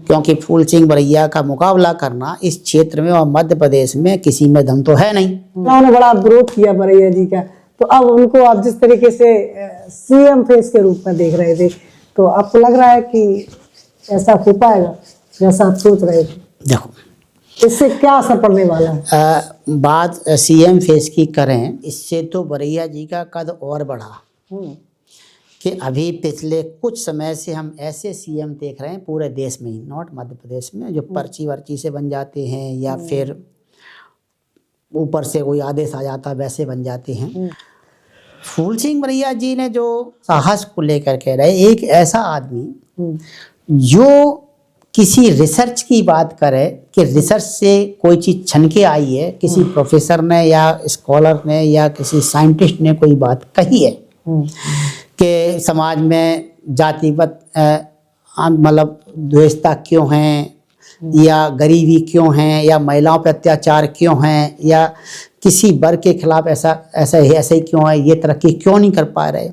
क्योंकि फूल सिंह बरैया का मुकाबला करना इस क्षेत्र में और मध्य प्रदेश में किसी में दम तो है नहीं। उन्होंने बड़ा विरोध किया बरैया जी का, तो अब उनको आप जिस तरीके से सीएम फेस के रूप में देख रहे थे, तो आपको लग रहा है कि ऐसा हो पाएगा जैसा आप सोच रहे थे? देखो, इससे क्या असर पड़ने वाला है? बात सीएम फेस की करें, इससे तो बरैया जी का कद और बढ़ा कि अभी पिछले कुछ समय से हम ऐसे सीएम देख रहे हैं पूरे देश में ही, नॉट मध्य प्रदेश में, जो पर्ची वर्ची से बन जाते हैं या फिर ऊपर से कोई आदेश आ जाता है वैसे बन जाते हैं। फूल सिंह बरैया जी ने जो साहस को लेकर कह रहे, एक ऐसा आदमी जो किसी रिसर्च की बात करे कि रिसर्च से कोई चीज़ छन के आई है, किसी प्रोफेसर ने या स्कॉलर ने या किसी साइंटिस्ट ने कोई बात कही है कि समाज में जातिगत मतलब द्वेषता क्यों है, या गरीबी क्यों है, या महिलाओं पर अत्याचार क्यों है, या किसी वर्ग के खिलाफ ऐसा ही क्यों है, ये तरक्की क्यों नहीं कर पा रहे।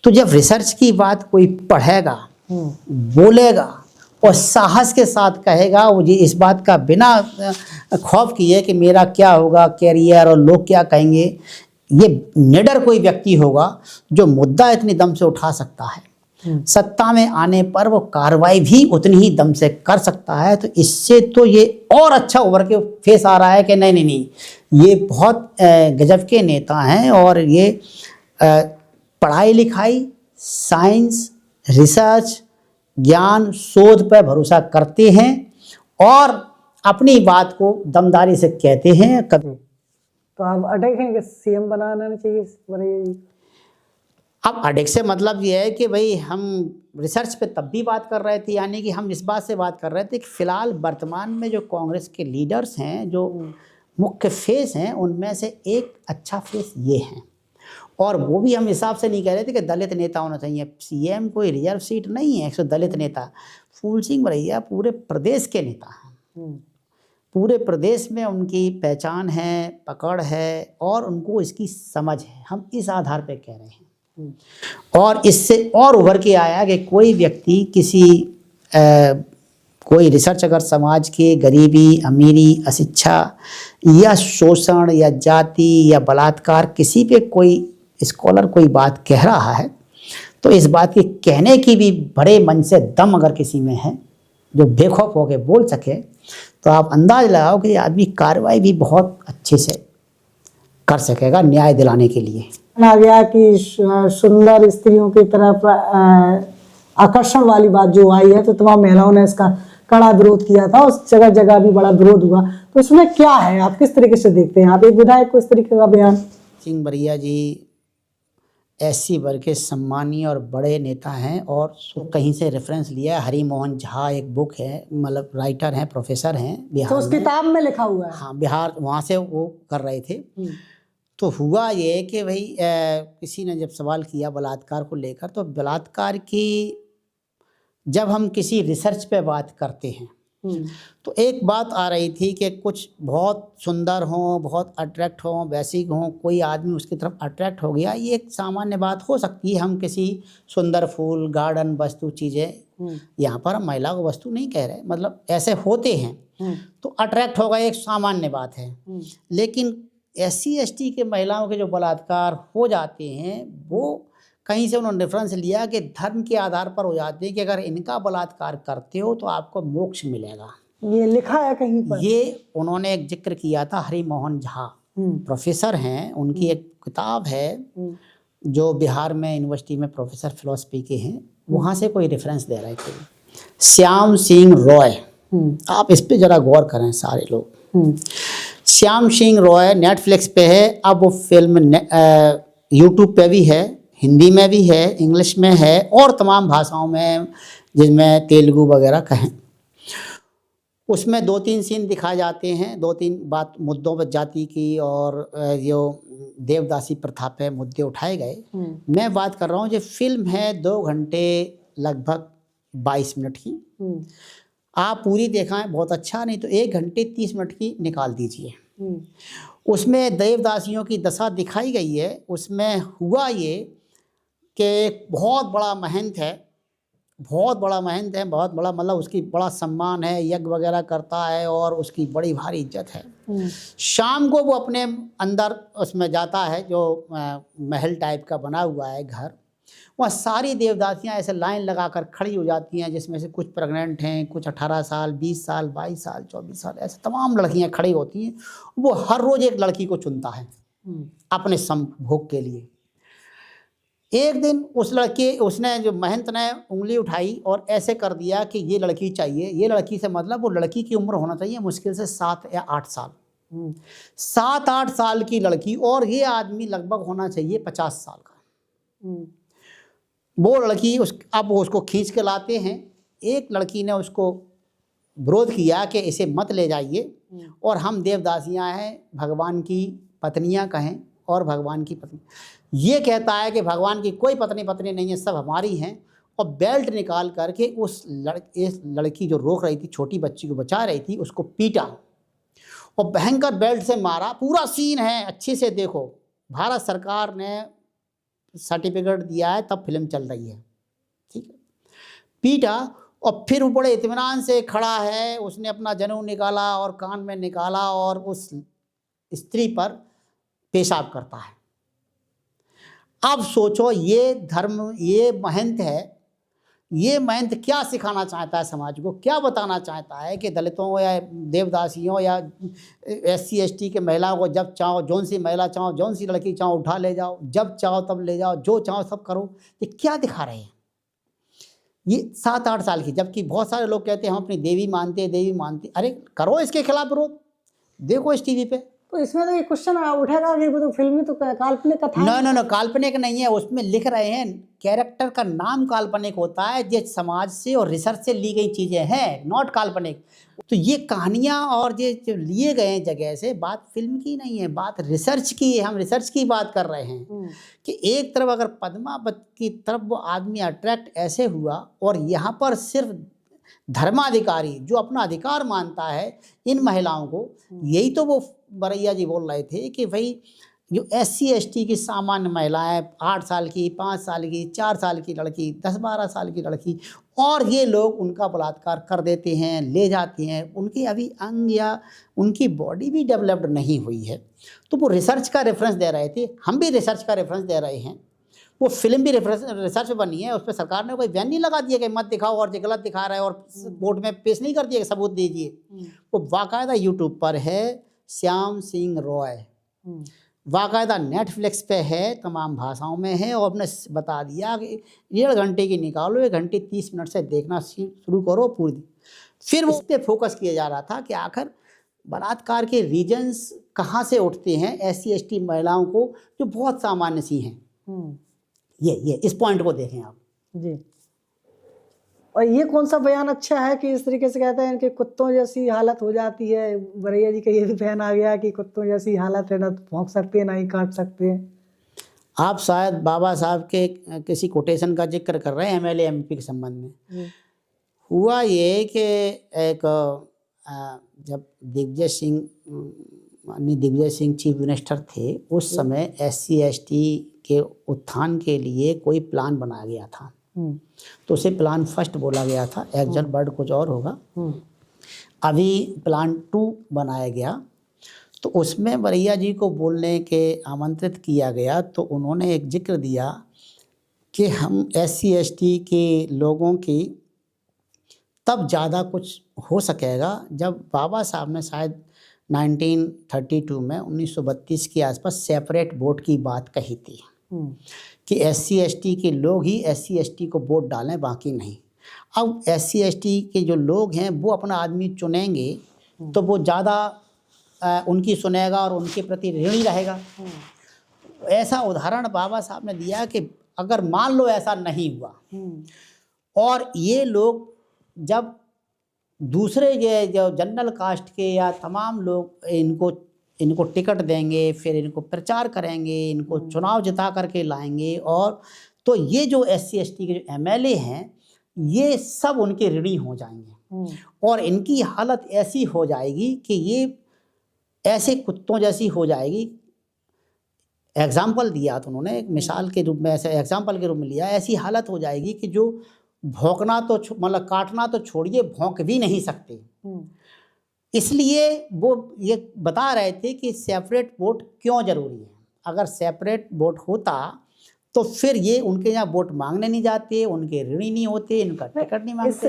तो जब रिसर्च की बात कोई पढ़ेगा, बोलेगा और साहस के साथ कहेगा, वो जी इस बात का बिना खौफ किए कि मेरा क्या होगा कैरियर और लोग क्या कहेंगे, ये निडर कोई व्यक्ति होगा जो मुद्दा इतनी दम से उठा सकता है, सत्ता में आने पर वो कार्रवाई भी उतनी ही दम से कर सकता है। तो इससे तो ये और अच्छा उभर के फेस आ रहा है कि नहीं, ये बहुत गजब के नेता हैं और ये पढ़ाई लिखाई, साइंस, रिसर्च, ज्ञान, शोध पर भरोसा करते हैं और अपनी बात को दमदारी से कहते हैं। कभी तो आप अटक हैं कि सीएम बनाना चाहिए बरैया जी? अब अडेक से मतलब ये है कि भाई हम रिसर्च पे तब भी बात कर रहे थे, यानी कि हम इस बात से बात कर रहे थे कि फिलहाल वर्तमान में जो कांग्रेस के लीडर्स हैं, जो मुख्य फेस हैं, उनमें से एक अच्छा फेस ये हैं। और वो भी हम हिसाब से नहीं कह रहे थे कि दलित नेता होना चाहिए। सीएम कोई रिजर्व सीट नहीं है, 100 दलित नेता। फूल सिंह बरैया पूरे प्रदेश के नेता हैं, पूरे प्रदेश में उनकी पहचान है, पकड़ है और उनको इसकी समझ है। हम इस आधार पे कह रहे हैं। और इससे और उभर के आया कि कोई व्यक्ति किसी कोई रिसर्च अगर समाज के गरीबी, अमीरी, अशिक्षा या शोषण या जाति या बलात्कार, किसी पे कोई स्कॉलर कोई बात कह रहा है, तो इस बात की कहने की भी बड़े मन से दम अगर किसी में है, जो बेखौफ होकर बोल सके, तो आप अंदाज लगाओ कि ये आदमी कार्रवाई भी बहुत अच्छे से कर सकेगा न्याय दिलाने के लिए। आ गया कि सुंदर स्त्रियों की तरफ आकर्षण वाली बात जो आई है, तो तमाम महिलाओं ने इसका कड़ा विरोध किया था, उस जगह जगह भी बड़ा विरोध हुआ। तो इसमें क्या है, आप किस तरीके से देखते हैं? आप एक विधायक को इस तरीके का बयान? सिंह बरैया जी एससी वर्ग के सम्मानीय और बड़े नेता हैं और कहीं से रेफरेंस लिया है। हरि मोहन झा एक बुक है, मतलब राइटर हैं, प्रोफेसर हैं बिहार तो उस किताब में लिखा हुआ है। हाँ, बिहार, वहाँ से वो कर रहे थे। तो हुआ ये कि भाई किसी ने जब सवाल किया बलात्कार को लेकर, तो बलात्कार की जब हम किसी रिसर्च पे बात करते हैं तो एक बात आ रही थी कि कुछ बहुत सुंदर हों, बहुत अट्रैक्ट हों, बेसिक हों, कोई आदमी उसकी तरफ अट्रैक्ट हो गया, ये एक सामान्य बात हो सकती है। हम किसी सुंदर फूल, गार्डन, वस्तु, चीज़ें, यहाँ पर हम महिला को वस्तु नहीं कह रहे, मतलब ऐसे होते हैं, तो अट्रैक्ट हो गए, एक सामान्य बात है। लेकिन SC ST के महिलाओं के जो बलात्कार हो जाते हैं, वो कहीं से उन्होंने रेफरेंस लिया कि धर्म के आधार पर हो जाते हैं कि अगर इनका बलात्कार करते हो तो आपको मोक्ष मिलेगा। ये लिखा है कहीं पर? ये उन्होंने एक जिक्र किया था। हरि मोहन झा प्रोफेसर हैं, उनकी एक किताब है जो बिहार में यूनिवर्सिटी में प्रोफेसर फिलोसफी के हैं, वहाँ से कोई रेफरेंस दे रहे थे। श्याम सिंह रॉय, आप इस पर ज़रा गौर करें सारे लोग। श्याम सिंह रॉय नेटफ्लिक्स पे है, अब वो फिल्म यूट्यूब पे भी है, हिंदी में भी है, इंग्लिश में है और तमाम भाषाओं में, जिसमें तेलुगु वगैरह कहें। उसमें 2-3 सीन दिखाए जाते हैं, 2-3 बात मुद्दों पर जाति की और जो देवदासी प्रथा पे मुद्दे उठाए गए। मैं बात कर रहा हूँ, जो फिल्म है 2 घंटे लगभग 22 मिनट की, आप पूरी देखें बहुत अच्छा, नहीं तो 1 घंटे 30 मिनट की निकाल दीजिए। उसमें देवदासियों की दशा दिखाई गई है। उसमें हुआ ये कि एक बहुत बड़ा महंत है, बहुत बड़ा महंत है, बहुत बड़ा, मतलब उसकी बड़ा सम्मान है, यज्ञ वगैरह करता है और उसकी बड़ी भारी इज्जत है। शाम को वो अपने अंदर उसमें जाता है, जो महल टाइप का बना हुआ है घर, वहाँ सारी देवदासियाँ ऐसे लाइन लगाकर खड़ी हो जाती हैं, जिसमें से कुछ प्रेग्नेंट हैं, कुछ 18 साल, 20 साल, 22 साल, 24 साल, ऐसे तमाम लड़कियाँ खड़ी होती हैं। वो हर रोज़ एक लड़की को चुनता है अपने संभोग के लिए। एक दिन उसने जो महंत ने उंगली उठाई और ऐसे कर दिया कि ये लड़की चाहिए। ये लड़की से मतलब वो लड़की की उम्र होना चाहिए मुश्किल से 7 या 8 साल, 7-8 साल की लड़की, और ये आदमी लगभग होना चाहिए 50 साल का। वो लड़की अब उसको खींच के लाते हैं। एक लड़की ने उसको विरोध किया कि इसे मत ले जाइए, और हम देवदासियां हैं, भगवान की पत्नियां कहें, और भगवान की पत्नी। ये कहता है कि भगवान की कोई पत्नी नहीं है, सब हमारी हैं, और बेल्ट निकाल करके इस लड़की जो रोक रही थी, छोटी बच्ची को बचा रही थी, उसको पीटा और भयंकर बेल्ट से मारा। पूरा सीन है, अच्छे से देखो। भारत सरकार ने सर्टिफिकेट दिया है, तब फिल्म चल रही है, ठीक है। पीटा, और फिर वो बड़े इत्मीनान से खड़ा है, उसने अपना जनेऊ निकाला और कान में निकाला और उस स्त्री पर पेशाब करता है। अब सोचो, ये धर्म, ये महंत है, ये महंत क्या सिखाना चाहता है समाज को, क्या बताना चाहता है कि दलितों या देवदासियों या SC ST के महिलाओं को जब चाहो, जौन सी महिला चाहो, जौन सी लड़की चाहो उठा ले जाओ, जब चाहो तब ले जाओ, जो चाहो सब करो। ये क्या दिखा रहे हैं? ये 7-8 साल की, जबकि बहुत सारे लोग कहते हैं हम अपनी देवी मानते हैं, देवी मानते। अरे करो इसके खिलाफ विरोध, देखो इस TV पे। तो इसमें तो ये क्वेश्चन उठेगा कि वो तो फिल्म में तो काल्पनिक कथा है। नो, काल्पनिक नहीं है। उसमें लिख रहे हैं, कैरेक्टर का नाम काल्पनिक होता है, ये समाज से और रिसर्च से ली गई चीज़ें हैं, नॉट काल्पनिक। तो ये कहानियाँ और ये जो लिए गए हैं जगह से, बात फिल्म की नहीं है, बात रिसर्च की है। हम रिसर्च की बात कर रहे हैं कि एक तरफ अगर पद्मावत की तरफ वो आदमी अट्रैक्ट ऐसे हुआ, और यहाँ पर सिर्फ धर्माधिकारी जो अपना अधिकार मानता है इन महिलाओं को, यही तो वो बरैया जी बोल रहे थे कि भाई जो SC ST की सामान्य महिलाएं, 8 साल की, 5 साल की, 4 साल की लड़की, 10-12 साल की लड़की, और ये लोग उनका बलात्कार कर देते हैं, ले जाते हैं। उनके अभी अंग या उनकी बॉडी भी डेवलप्ड नहीं हुई है। तो वो रिसर्च का रेफरेंस दे रहे थे, हम भी रिसर्च का रेफरेंस दे रहे हैं। वो फिल्म भी रिसर्च बनी है, उस पर सरकार ने कोई बैन नहीं लगा दिया कि मत दिखाओ, और जो गलत दिखा रहा है और कोर्ट में पेश नहीं कर दिया कि सबूत दीजिए। वो बाकायदा यूट्यूब पर है, श्याम सिंह रॉय, बाकायदा नेटफ्लिक्स पे है, तमाम भाषाओं में है, और अपने बता दिया कि 1.5 घंटे की निकालो, 1 घंटे 30 मिनट से देखना शुरू करो पूरी। फिर वो उस पर फोकस किया जा रहा था कि आखिर बलात्कार के रीजन्स कहाँ से उठते हैं SC ST महिलाओं को, जो बहुत सामान्य सी हैं। ये इस पॉइंट को देखें आप जी। और ये कौन सा बयान अच्छा है कि इस तरीके से कहते हैं कि कुत्तों जैसी हालत हो जाती है? बरैया जी का ये भी बयान आ गया कि कुत्तों जैसी हालत है, ना तो भौंक सकते हैं ना ही काट सकते हैं। आप शायद बाबा साहब के किसी कोटेशन का जिक्र कर रहे हैं MLA MP के संबंध में। हुआ ये कि एक जब माननीय दिग्विजय सिंह चीफ मिनिस्टर थे, उस समय SC ST के उत्थान के लिए कोई प्लान बनाया गया था। तो उसे प्लान फर्स्ट बोला गया था, एक्शन वर्ड कुछ और होगा। अभी प्लान 2 बनाया गया, तो उसमें बरैया जी को बोलने के आमंत्रित किया गया। तो उन्होंने एक जिक्र दिया कि हम SC ST के लोगों की तब ज़्यादा कुछ हो सकेगा जब बाबा साहब ने शायद 1932 में 1932 के आसपास सेपरेट वोट की बात कही थी कि SC ST के लोग ही SC ST को वोट डालें, बाकी नहीं। अब SC ST के जो लोग हैं वो अपना आदमी चुनेंगे तो वो ज़्यादा उनकी सुनेगा और उनके प्रति ऋणी रहेगा। ऐसा उदाहरण बाबा साहब ने दिया कि अगर मान लो ऐसा नहीं हुआ और ये लोग जब दूसरे जो जनरल कास्ट के या तमाम लोग इनको टिकट देंगे, फिर इनको प्रचार करेंगे, इनको चुनाव जिता करके लाएंगे, और तो ये जो SC ST के जो MLA हैं ये सब उनके ऋणी हो जाएंगे और इनकी हालत ऐसी हो जाएगी कि ये ऐसे कुत्तों जैसी हो जाएगी। एग्जाम्पल दिया तो उन्होंने एक मिसाल के रूप में, ऐसे एग्जाम्पल के रूप में लिया, ऐसी हालत हो जाएगी कि जो भौंकना तो मतलब काटना तो छोड़िए, भौंक भी नहीं सकते। हम्म, इसलिए वो ये बता रहे थे कि सेपरेट वोट क्यों ज़रूरी है। अगर सेपरेट वोट होता तो फिर ये उनके यहाँ वोट मांगने नहीं जाते, उनके ऋणी नहीं होते, इनका टिकट नहीं मांगते।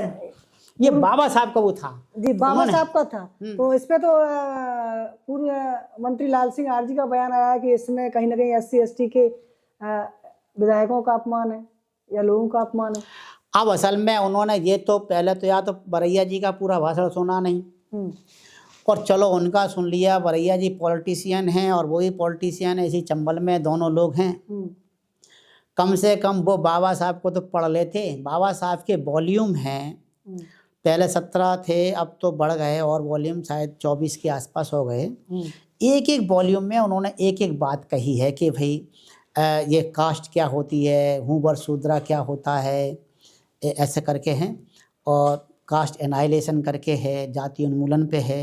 ये बाबा साहब का वो था जी, बाबा उन्होंने- साहब का था। तो इस पे तो पूर्व मंत्री लाल सिंह आरजी का बयान आया कि इसमें कहीं ना कहीं SC ST के विधायकों का अपमान है या लोगों का अपमान है। अब असल में उन्होंने ये तो पहले तो या तो बरैया जी का पूरा भाषण सुना नहीं, और चलो उनका सुन लिया। बरैया जी पॉलिटिशियन हैं और वही पॉलिटिशियन है, इसी चंबल में दोनों लोग हैं। कम से कम वो बाबा साहब को तो पढ़ लेते। बाबा साहब के वॉल्यूम हैं, पहले 17 थे, अब तो बढ़ गए और वॉल्यूम शायद 24 के आसपास हो गए। एक एक वॉल्यूम में उन्होंने एक एक बात कही है कि भाई ये कास्ट क्या होती है, हूँ शूद्रा क्या होता है, ऐसे करके हैं, और कास्ट एनाइलेशन करके है, जाति उन्मूलन पे है,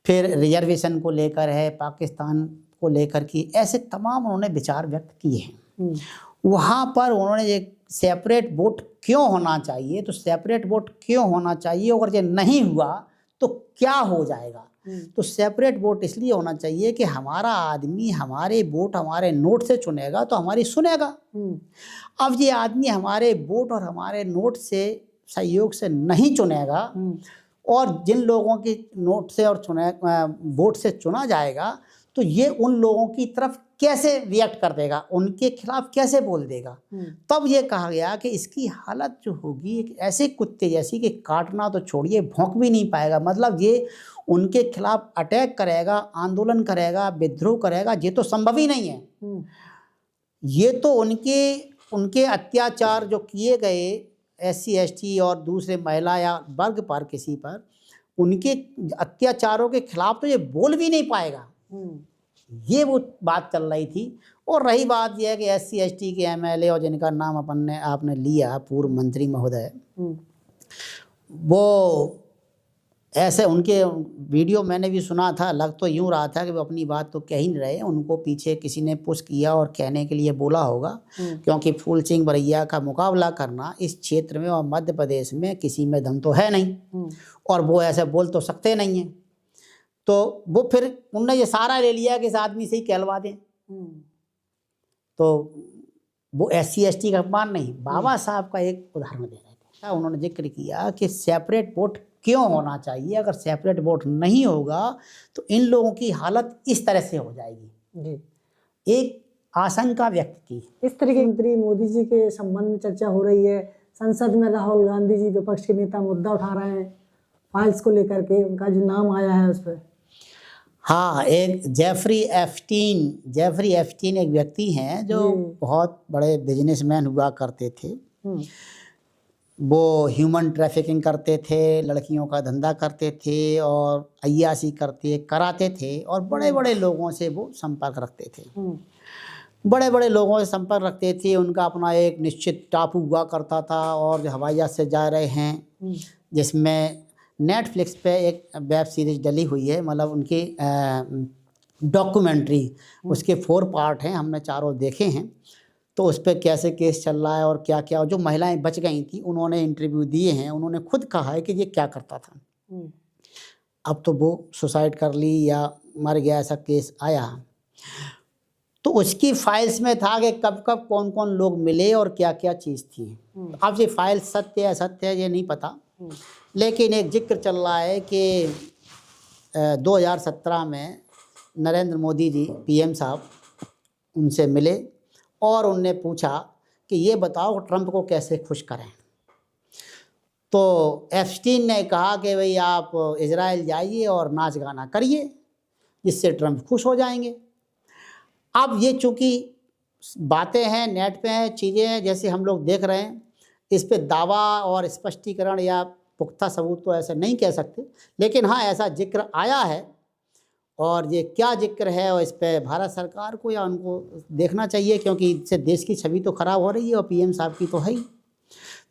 फिर रिजर्वेशन को लेकर है, पाकिस्तान को लेकर की, ऐसे तमाम उन्होंने विचार व्यक्त किए हैं। वहाँ पर उन्होंने एक सेपरेट वोट क्यों होना चाहिए, तो सेपरेट वोट क्यों होना चाहिए, और ये नहीं हुआ तो क्या हो जाएगा। तो सेपरेट वोट इसलिए होना चाहिए कि हमारा आदमी हमारे वोट हमारे नोट से चुनेगा तो हमारी सुनेगा। अब ये आदमी हमारे वोट और हमारे नोट से सहयोग से नहीं चुनेगा, और जिन लोगों के नोट से और वोट से चुना जाएगा तो ये उन लोगों की तरफ कैसे रिएक्ट कर देगा, उनके खिलाफ कैसे बोल देगा। तब ये कहा गया कि इसकी हालत जो होगी एक ऐसे कुत्ते जैसी कि काटना तो छोड़िए, भौंक भी नहीं पाएगा। मतलब ये उनके खिलाफ अटैक करेगा, आंदोलन करेगा, विद्रोह करेगा, ये तो संभव ही नहीं है। ये तो उनके अत्याचार जो किए गए SC ST और दूसरे महिला या वर्ग पर किसी पर, उनके अत्याचारों के खिलाफ तो ये बोल भी नहीं पाएगा। ये वो बात चल रही थी। और रही बात यह है कि SC ST के MLA और जिनका नाम आपने लिया, पूर्व मंत्री महोदय, वो ऐसे उनके वीडियो मैंने भी सुना था, लग तो यूँ रहा था कि वो अपनी बात तो कह ही नहीं रहे, उनको पीछे किसी ने पुश किया और कहने के लिए बोला होगा, क्योंकि फूल सिंह बरैया का मुकाबला करना इस क्षेत्र में और मध्य प्रदेश में किसी में दम तो है नहीं, और वो ऐसे बोल तो सकते नहीं हैं। तो वो फिर उनने ये सारा ले लिया कि इस आदमी से ही कहलवा दें। तो वो SC ST का अपमान नहीं, बाबा साहब का एक उदाहरण दे रहे थे। उन्होंने जिक्र किया कि सेपरेट वोट क्यों होना चाहिए, अगर सेपरेट वोट नहीं होगा तो इन लोगों की हालत इस तरह से हो जाएगी। एक आशंका व्यक्त की। इस तरीके मंत्री मोदी जी के संबंध में चर्चा हो रही है। संसद में राहुल गांधी जी विपक्ष के नेता मुद्दा उठा रहे हैं फाइल्स को लेकर के, उनका जो नाम आया है उस पर। हाँ, एक जेफरी एप्स्टीन एक व्यक्ति हैं जो बहुत बड़े बिजनेसमैन हुआ करते थे। वो ह्यूमन ट्रैफिकिंग करते थे, लड़कियों का धंधा करते थे और अय्याशी कराते थे, और बड़े बड़े लोगों से वो संपर्क रखते थे। बड़े बड़े लोगों से संपर्क रखते थे। उनका अपना एक निश्चित टापू हुआ करता था, और जो हवाई जहाज से जा रहे हैं, जिसमें नेटफ्लिक्स पे एक वेब सीरीज डली हुई है, मतलब उनकी डॉक्यूमेंट्री, उसके 4 पार्ट हैं, हमने चारों देखे हैं। तो उस पर कैसे केस चल रहा है और क्या क्या, जो महिलाएं बच गई थी उन्होंने इंटरव्यू दिए हैं, उन्होंने खुद कहा है कि ये क्या करता था। अब तो वो सुसाइड कर ली या मर गया, ऐसा केस आया। तो उसकी फाइल्स में था कि कब कब कौन कौन लोग मिले और क्या क्या चीज़ थी। अब ये फाइल सत्य है असत्य है ये नहीं पता, लेकिन एक जिक्र चल रहा है कि 2017 में नरेंद्र मोदी जी PM साहब उनसे मिले और उनने पूछा कि ये बताओ ट्रंप को कैसे खुश करें। तो एप्स्टीन ने कहा कि भाई आप इजराइल जाइए और नाच गाना करिए, जिससे ट्रंप खुश हो जाएंगे। अब ये चूँकि बातें हैं, नेट पे हैं, चीज़ें हैं, जैसे हम लोग देख रहे हैं, इस पे दावा और स्पष्टीकरण या पुख्ता सबूत तो ऐसे नहीं कह सकते, लेकिन हाँ ऐसा जिक्र आया है। और ये क्या जिक्र है और इस पर भारत सरकार को या उनको देखना चाहिए, क्योंकि इससे देश की छवि तो ख़राब हो रही है और PM साहब की तो है ही।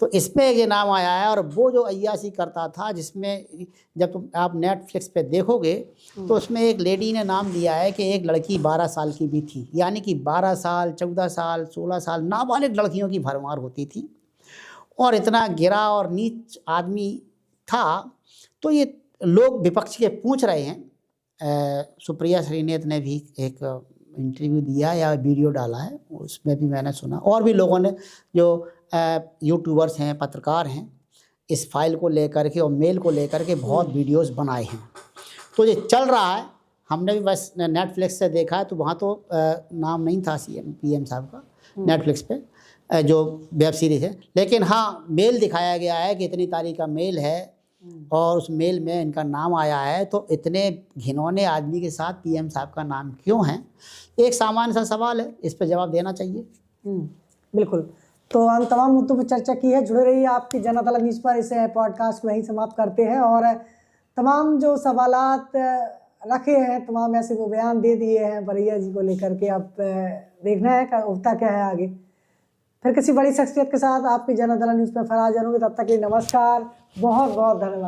तो इसमें ये नाम आया है। और वो जो अय्याशी करता था, जिसमें जब तुम आप नेटफ्लिक्स पे देखोगे तो उसमें एक लेडी ने नाम दिया है कि एक लड़की 12 साल की भी थी, यानी कि 12 साल 14 साल 16 साल नाबालिग लड़कियों की भरमार होती थी। और इतना गिरा और नीच आदमी था। तो ये लोग विपक्ष के पूछ रहे हैं। सुप्रिया श्रीनेत ने भी एक इंटरव्यू दिया या वीडियो डाला है, उसमें भी मैंने सुना, और भी लोगों ने जो यूट्यूबर्स हैं, पत्रकार हैं, इस फाइल को लेकर के और मेल को लेकर के बहुत वीडियोस बनाए हैं। तो ये चल रहा है, हमने भी बस नेटफ्लिक्स से देखा है, तो वहाँ तो नाम नहीं था सीएम पीएम साहब का नेटफ्लिक्स पे जो वेब सीरीज़ है, लेकिन हाँ मेल दिखाया गया है कि इतनी तारीख का मेल है और उस मेल में इनका नाम आया है। तो इतने घिनौने आदमी के साथ पीएम साहब का नाम क्यों है? एक सामान्य सा सवाल है, इस पर जवाब देना चाहिए। बिल्कुल। तो हम तमाम मुद्दों पर चर्चा की है। जुड़े रहिए आपकी जन अदालत न्यूज़ पर। इस पॉडकास्ट को वहीं समाप्त करते हैं और तमाम जो सवालात रखे हैं, तमाम ऐसे वो बयान दे दिए हैं बरैया जी को लेकर के। अब देखना है होता क्या है आगे। फिर किसी बड़ी शख्सियत के साथ आपकी जन अदालत न्यूज़ पर फिर हाजिर होंगे। तब तक के लिए नमस्कार, बहुत बहुत धन्यवाद।